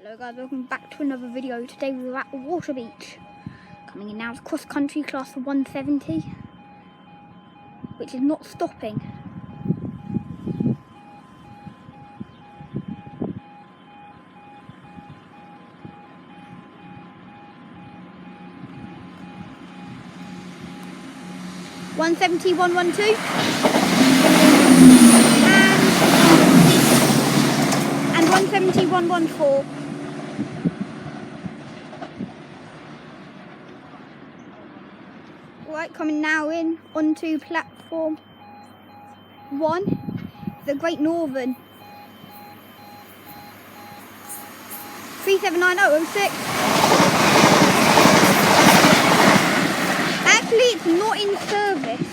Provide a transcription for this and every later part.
Hello guys, welcome back to another video. Today we're at Waterbeach. Coming in now is cross country class 170, which is not stopping. One 112 and 114. Right, coming now in onto platform 1, the Great Northern. 379006. Actually, it's not in service.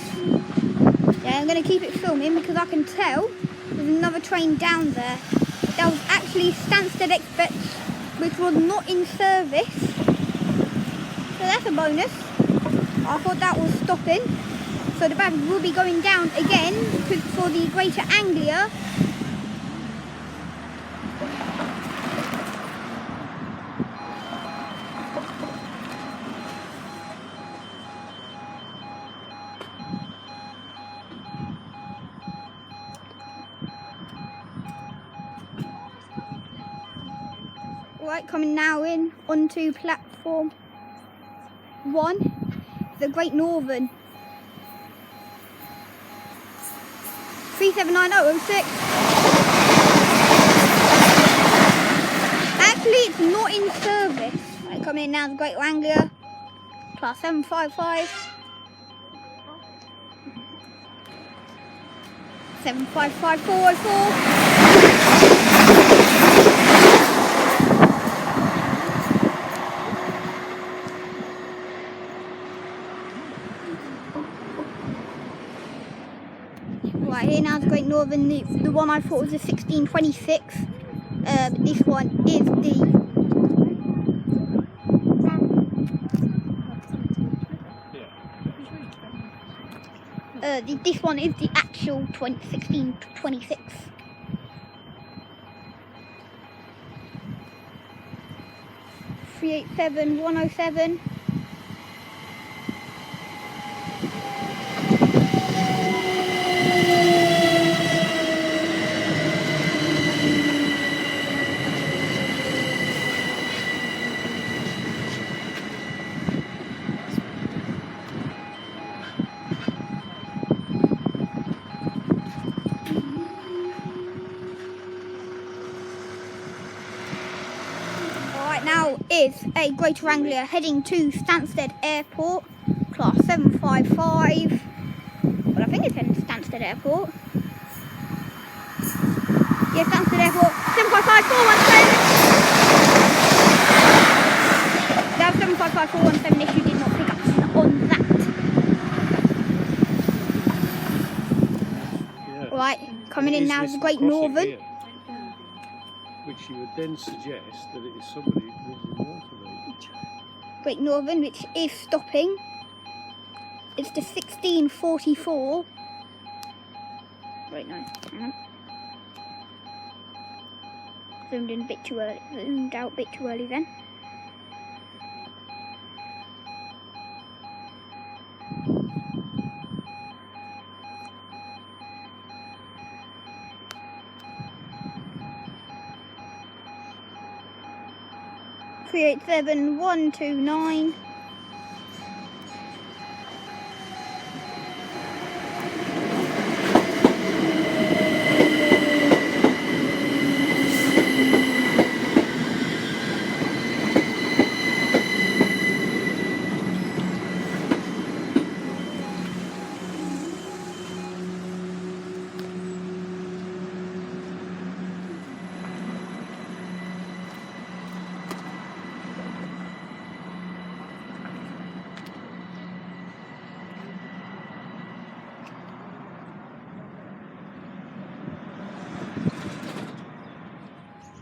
Yeah, I'm going to keep it filming because I can tell there's another train down there. That was actually Stansted Express, which was not in service. So that's a bonus. I thought that was stopping. So the bag will be going down again for the Greater Anglia. Right, coming now in onto platform 1, the Great Northern. 379006. Actually, it's not in service. Right, coming in now the Great Anglia, class 755. 755404. Right, here now the Great Northern, the one I thought was a 1626. This one is this one is the actual 1626. $387,107. Now is a Greater Anglia heading to Stansted Airport, class 755. Well, I think it's heading to Stansted Airport. Yeah, Stansted Airport, 755417. That was 755417 if you did not pick up on that. Yeah. Right, coming in now is the Great Northern. Here, which you would then suggest that it is somebody who lives in Waterbeach. Great Northern, which is stopping. It's the 1644. Right, no, hang on. Zoomed in a bit too early. Zoomed out a bit too early then. $387,129.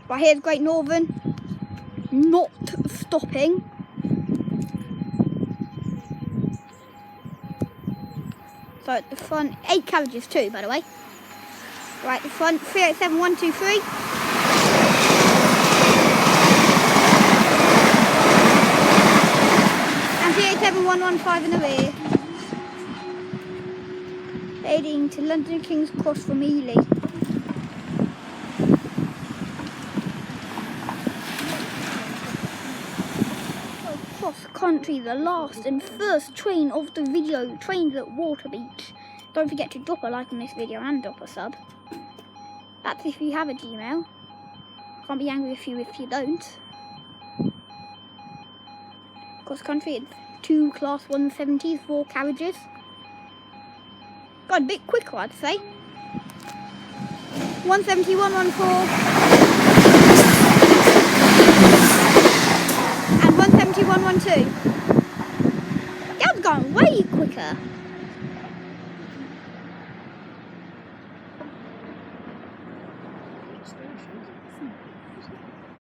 Right, here's Great Northern, not stopping. So at the front, 8 carriages too, by the way. Right, the front, 387123. 115 in the rear. Heading to London King's Cross from Ely. Cross country, the last and first train of the video, trains at Waterbeach. Don't forget to drop a like on this video and drop a sub. That's if you have a Gmail. Can't be angry with you if you don't. Cross country, it's 2 class 170s, 4 carriages. Got a bit quicker, I'd say. 170, 114. And 170, 112. That was going way quicker.